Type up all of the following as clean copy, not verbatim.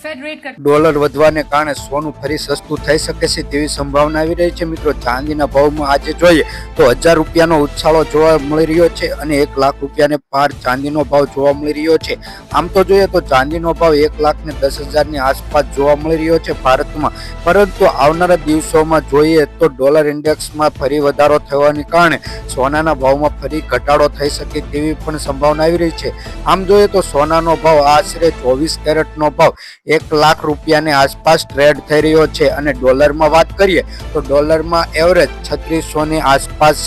Dollar વધવાને કારણે સોનું ફરી સસ્તું થઈ શકે છે તેવી સંભાવના આવી રહી છે મિત્રો। ચાંદીના ભાવમાં આજે જોઈએ તો 1000 રૂપિયાનો ઉછાળો જોવા મળી રહ્યો છે અને 1 લાખ રૂપિયાને પાર ચાંદીનો ભાવ જોવા મળી રહ્યો છે। આમ તો જોઈએ તો ચાંદીનો ભાવ 1,10,000 ની આસપાસ જોવા મળી રહ્યો છે ભારતમાં, પરંતુ આવનારા દિવસોમાં જોઈએ તો ડોલર ઇન્ડેક્સમાં ફરી વધારો થવાને કારણે સોનાના ભાવમાં ફરી ઘટાડો થઈ શકે તેવી પણ સંભાવના આવી રહી છે। આમ જોઈએ તો સોનાનો ભાવ આશરે 24 કેરેટનો ભાવ 1 લાખ રૂપિયાની આસપાસ ટ્રેડ થઈ રહ્યો છે અને ડોલરમાં વાત કરીએ તો ડોલરમાં એવરેજ 3600 ની આસપાસ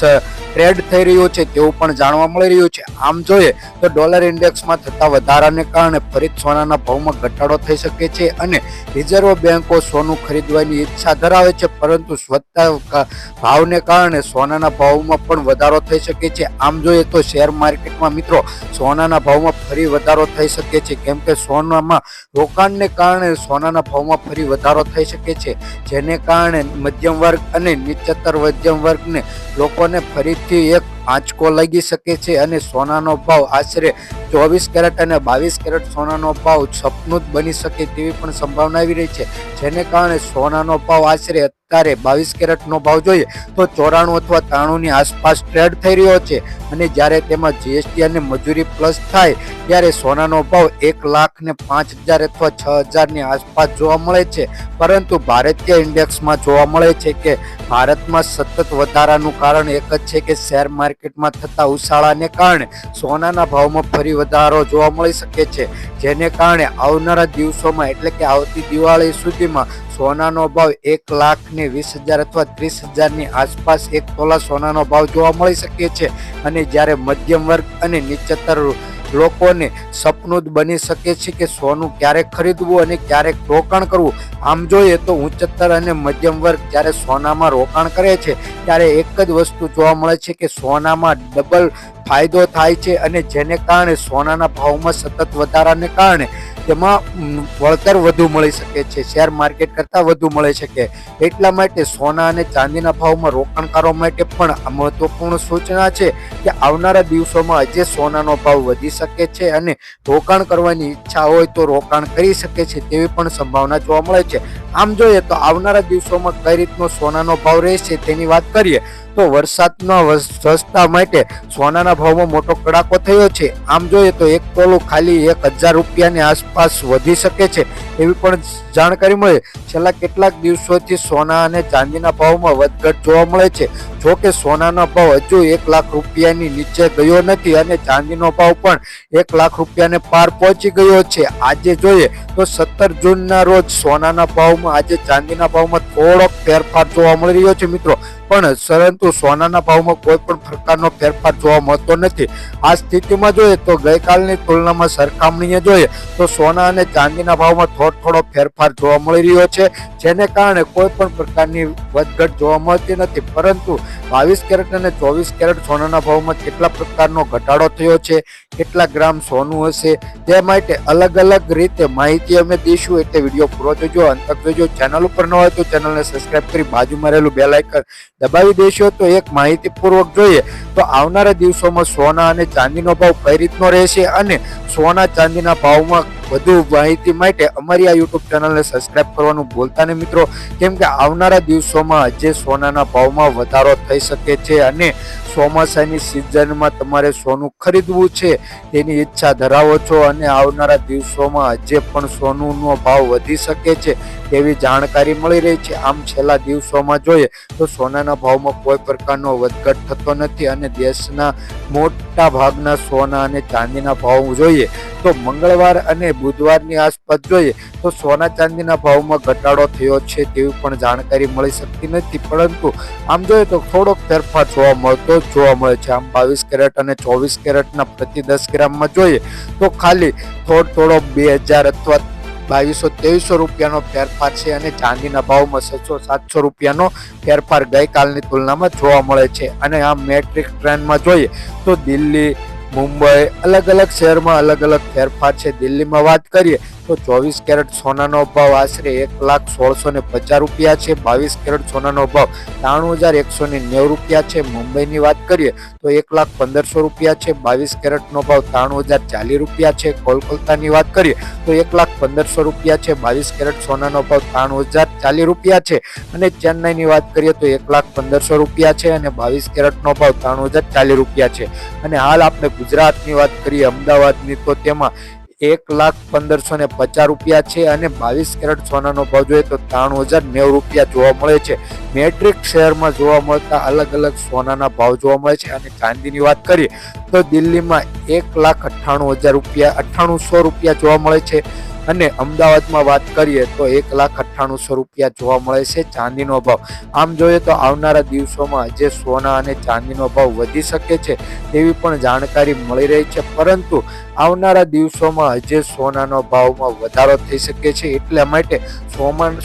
ટ્રેડ થઈ રહ્યો છે તેવું પણ જાણવા મળી રહ્યું છે। આમ જોઈએ તો ડોલર ઇન્ડેક્સમાં થતા વધારાને કારણે ફરી સોનાના ભાવમાં ઘટાડો થઈ શકે છે અને રિઝર્વ બેન્કો સોનું ખરીદવાની ઈચ્છા ધરાવે છે, પરંતુ વધતા ભાવને કારણે સોનાના ભાવમાં પણ વધારો થઈ શકે છે। આમ જોઈએ તો શેર માર્કેટમાં મિત્રો સોનાના ભાવમાં ફરી વધારો થઈ શકે છે, કેમ કે સોનામાં રોકાણને કારણે સોનાના ભાવમાં ફરી વધારો થઈ શકે છે, જેને કારણે મધ્યમ વર્ગ અને નીચતર મધ્યમ વર્ગને લોકોને ફરીથી એક આંચકો લાગી શકે છે અને સોનાનો ભાવ આશરે 24 કેરેટ અને 22 કેરેટ સોનાનો ભાવ સપનું જ બની શકે તેવી પણ સંભાવના આવી રહી છે, જેને કારણે સોનાનો ભાવ આશરે અત્યારે 22 કેરેટનો ભાવ જોઈએ તો 94 અથવા 93 ની આસપાસ ટ્રેડ થઈ રહ્યો છે અને જ્યારે તેમાં જીએસટી અને મજૂરી પ્લસ થાય ત્યારે સોનાનો ભાવ 1,05,000 અથવા 6,000 ની આસપાસ જોવા મળે છે। પરંતુ ભારતીય ઇન્ડેક્સમાં જોવા મળે છે કે ભારતમાં સતત વધારાનું કારણ એક જ છે કે શેર માર્કેટમાં થતા ઉછાળાને કારણે સોનાના ભાવમાં ફરી વધારો જોવા મળી શકે છે, જેને કારણે આવનારા દિવસોમાં એટલે કે આવતી દિવાળી સુધીમાં સોનાનો ભાવ 1,20,000 અથવા 30,000 ની આસપાસ 1 તોલા સોનાનો ભાવ જોવા મળી શકે છે અને જ્યારે મધ્યમ વર્ગ અને નીચતર લોકોને સપનું જ બની શકે છે કે સોનું ક્યારેક ખરીદવું અને ક્યારેક રોકાણ કરવું। આમ જોઈએ તો ઉચ્ચતર અને મધ્યમ વર્ગ જ્યારે સોનામાં રોકાણ કરે છે ત્યારે એક જ વસ્તુ જોવા મળે છે કે સોનામાં ડબલ ફાયદો થાય છે અને જેને કારણે સોનાના ભાવમાં સતત વધારાને કારણે તેમાં વળતર વધુ મળી શકે છે, શેર માર્કેટ કરતાં વધુ મળી શકે। એટલા માટે સોના અને ચાંદીના ભાવમાં રોકાણકારો માટે પણ આ મહત્વપૂર્ણ સૂચના છે કે આવનારા દિવસોમાં આજે સોનાનો ભાવ વધી શકે છે અને રોકાણ કરવાની ઈચ્છા હોય તો રોકાણ કરી શકે છે તેવી પણ સંભાવના જોવા મળે છે। આમ જોઈએ તો આવનારા દિવસોમાં કઈ રીતનો સોનાનો ભાવ રહેશે તેની વાત કરીએ તો વરસાદના સસ્તા માટે સોનાના ભાવમાં મોટો કડાકો થયો છે। આમ જોઈએ તો 1 તોલું ખાલી 1,000 રૂપિયાની આસપાસ વધી શકે છે એવી પણ જાણકારી મળે। છેલ્લા કેટલાક દિવસોથી સોના અને ચાંદીના ભાવમાં વધઘટ જોવા મળે છે, જો કે સોનાનો ભાવ હજુ 1 લાખ રૂપિયાની નીચે ગયો નથી અને ચાંદીનો ભાવ પણ 1 લાખ રૂપિયાને પાર પહોંચી ગયો છે। આજે જોઈએ તો 17 જૂનના રોજ સોનાના ભાવમાં આજે ચાંદીના ભાવમાં થોડોક ફેરફાર જોવા મળી રહ્યો છે મિત્રો, પરંતુ સોનાના ભાવમાં કોઈ પણ પ્રકારનો ફેરફાર જોવા મળતો નથી। આ સ્થિતિમાં જોઈએ તો ગઈકાલની તુલનામાં સરખામણીએ જોઈએ તો સોના અને ચાંદીના ભાવમાં થોડો ફેરફાર જોવા મળી રહ્યો છે, જેને કારણે કોઈ પણ પ્રકારની વધઘટ જોવા મળતી નથી, પરંતુ 22 કેરેટ અને 24 કેરેટ સોનાના ભાવમાં કેટલા પ્રકારનો ઘટાડો થયો છે, કેટલા ગ્રામ સોનું હશે તે માટે અલગ અલગ રીતે માહિતી અમે દઈશું, એટલે વિડીયો પૂરો જોજો, અંત તક જોજો। ચેનલ ઉપર ન હોય તો ચેનલને સબસ્ક્રાઇબ કરી બાજુમાં રહેલું બેલ આઇકન દબાવી દેશો તો એક માહિતીપૂર્વક જોઈએ તો આવનારા દિવસોમાં સોના અને ચાંદીનો ભાવ કઈ રીતનો રહેશે અને સોના ચાંદીના ભાવમાં વધુ માહિતી માટે અમારી આ યુટ્યુબ ચેનલને સબસ્ક્રાઇબ કરવાનું ભૂલતા નહીં મિત્રો, કેમ કે આવનારા દિવસોમાં આજે સોનાના ભાવમાં વધારો થઈ શકે છે અને ચોમાસાની સિઝનમાં તમારે સોનું ખરીદવું છે તેની ઈચ્છા ધરાવો છો અને આવનારા દિવસોમાં આજે પણ સોનુનો ભાવ વધી શકે છે તેવી જાણકારી મળી રહી છે। આમ છેલ્લા દિવસોમાં જોઈએ તો સોનાના ભાવમાં કોઈ પ્રકારનો વધઘટ થતો નથી અને દેશના મોટા ભાગના સોના અને ચાંદીના ભાવ જોઈએ તો મંગળવાર અને બુધવારની આસપાસ જોઈએ તો સોના ચાંદીના ભાવમાં ઘટાડો થયો છે તેવી પણ જાણકારી મળી શકતી નથી, પરંતુ આમ જોઈએ તો થોડોક ફેરફાર જોવા મળે છે। આમ 22 કેરેટ અને 24 કેરેટના પ્રતિ 10 ગ્રામમાં જોઈએ તો ખાલી થોડો 2,000 અથવા 2,200-2,300 રૂપિયાનો ફેરફાર છે અને ચાંદીના ભાવમાં 600-700 રૂપિયાનો ફેરફાર ગઈકાલની તુલનામાં જોવા મળે છે। અને આ મેટ્રિક ટ્રેનમાં જોઈએ તો દિલ્હી, મુંબઈ અલગ અલગ શહેરમાં અલગ અલગ ફેરફાર છે. દિલ્હીમાં વાત કરીએ તો 24 કેરેટ સોનાનો ભાવ આશરે 1,1650 રૂપિયા છે. 22 કેરેટ સોનાનો ભાવ 93,190 રૂપિયા છે. મુંબઈની વાત કરીએ તો 1,15,000 રૂપિયા છે. 22 કેરેટનો ભાવ 93,040 રૂપિયા છે. કોલકાતાની વાત કરીએ તો 1,15,000 રૂપિયા છે. 22 કેરેટ સોનાનો ભાવ 93,040 રૂપિયા છે. અને ચેન્નાઈની વાત કરીએ તો 1,15,000 રૂપિયા છે અને 22 કેરેટનો ભાવ 93,040 રૂપિયા છે. અને હાલ આપણે ગુજરાતની વાત કરીએ અમદાવાદની તો તેમાં 1,15,50 રૂપિયા છે અને 22 કેરેટ સોનાનો ભાવ જોઈએ તો 93,090 રૂપિયા જોવા મળે છે. મેટ્રિક શહેરમાં જોવા મળતા અલગ અલગ સોનાના ભાવ જોવા મળે છે. અને ચાંદીની વાત કરીએ તો દિલ્હીમાં 1,98,000 રૂપિયા 9800 રૂપિયા જોવા મળે છે. અને અમદાવાદમાં વાત કરીએ તો 1,98,000 રૂપિયા જોવા મળે છે ચાંદીનો ભાવ. આમ જોઈએ તો આવનારા દિવસોમાં જે સોના અને ચાંદીનો ભાવ વધી શકે છે તેવી પણ જાણકારી મળી રહી છે. પરંતુ આવનારા દિવસોમાં જે સોનાનો ભાવમાં વધારો થઈ શકે છે એટલા માટે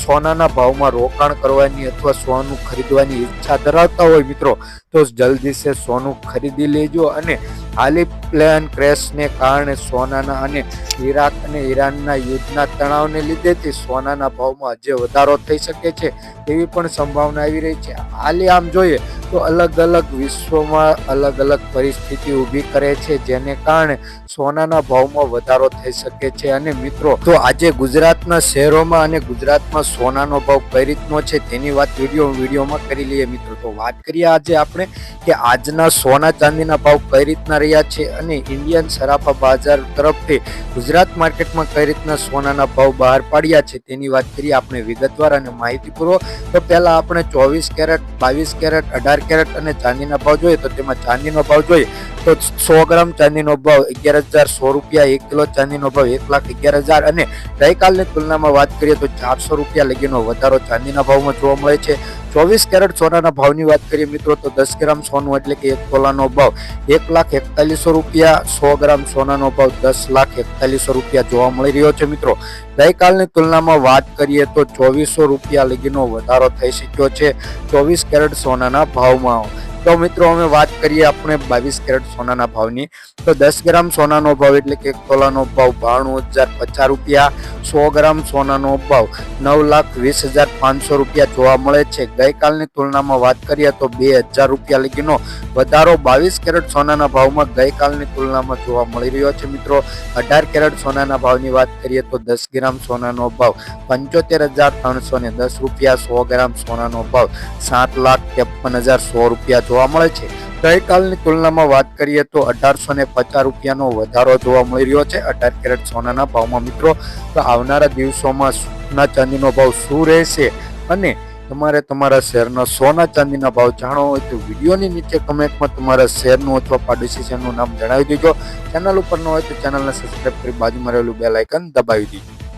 સોનાના ભાવમાં રોકાણ કરવાની અથવા સોનું ખરીદવાની ઈચ્છા ધરાવતા હોય મિત્રો તો જલ્દી સે સોનું ખરીદી લેજો. અને હાલી પ્લેન ક્રેશને કારણે સોનાના અને ઈરાક અને ઈરાનના યુદ્ધના તણાવને લીધેથી સોનાના ભાવમાં જે વધારો થઈ શકે છે તેવી પણ સંભાવના આવી રહી છે. હાલે આમ જોઈએ તો અલગ અલગ વિશ્વમાં અલગ અલગ પરિસ્થિતિ ઊભી કરે છે જેને કારણે સોનાના ભાવમાં વધારો થઈ શકે છે. અને મિત્રો તો આજે ગુજરાતના શહેરોમાં અને ગુજરાતમાં સોનાનો ભાવ કઈ રીતનો છે તેની વાત વિડીયોમાં કરી લઈએ મિત્રો. તો વાત કરીએ આજે આપણે કે આજના સોના ચાંદીના ભાવ કઈ રીતના રહ્યા છે અને ઇન્ડિયન સરાફા બજાર તરફથી ગુજરાત માર્કેટમાં કઈ રીતના સોનાના ભાવ બહાર પાડ્યા છે તેની વાત કરીએ આપણે વિગતવાર અને માહિતીપૂર્વક. તો પહેલા આપણે 24 કેરેટ 22 કેરેટ 18 કેરેટ અને ચાંદીના ભાવ જોઈએ તો તેમાં ચાંદીનો ભાવ જોઈએ તો 100 ગ્રામ ચાંદીનો ભાવ 11,100 રૂપિયા. 1 કિલો ચાંદીનો ભાવ 1,11,000 અને ગઈકાલની તુલનામાં વાત કરીએ તો 400 રૂપિયા લગીનો વધારો ચાંદીના ભાવમાં જોવા મળે છે. 24 કેરેટ સોનાના ભાવની વાત કરીએ મિત્રો તો 10 ગ્રામ સોનું એટલે કે 1 તોલાનો ભાવ 1,41,000 રૂપિયા. 100 ગ્રામ સોનાનો ભાવ 10,41,000 રૂપિયા જોવા મળી રહ્યો છે મિત્રો. ગઈકાલની તુલનામાં વાત કરીએ તો 2,400 રૂપિયા લગીનો વધારો થઈ શક્યો છે 24 કેરેટ સોનાના ભાવમાં. તો મિત્રો અમે વાત કરીએ આપણે 22 કેરેટ સોનાના ભાવની તો 10 ગ્રામ સોનાનો ભાવ એટલે કે 1 તોલાનો ભાવ 92,050 રૂપિયા. 100 ગ્રામ સોનાનો ભાવ 9,20,500 રૂપિયા જોવા મળે છે. ગઈકાલની તુલનામાં વાત કરીએ તો 2,000 રૂપિયા લગીનો વધારો 22 કેરેટ સોનાના ભાવમાં ગઈકાલની તુલનામાં જોવા મળી રહ્યો છે મિત્રો. 18 કેરેટ સોનાના ભાવની વાત કરીએ તો 10 ગ્રામ સોનાનો ભાવ 75,310 રૂપિયા. 100 ગ્રામ સોનાનો ભાવ 7,53,100 રૂપિયા જોવા મળે છે. ગઈકાલની તુલનામાં વાત કરીએ તો 1,850 રૂપિયાનો વધારો જોવા મળી રહ્યો છે 18 કેરેટ સોનાના ભાવમાં મિત્રો. તો આવનારા દિવસોમાં સોના ચાંદીનો ભાવ શું રહેશે અને તમારે તમારા શહેરના સોના ચાંદીના ભાવ જાણવો હોય તો વિડીયોની નીચે કમેન્ટમાં તમારા શહેરનું અથવા પાડોશી શહેરનું નામ જણાવી દેજો. ચેનલ ઉપર ન હોય તો ચેનલને સબસ્ક્રાઈબ કરી બાજુમાં રહેલું બેલ આઇકન દબાવી દેજો.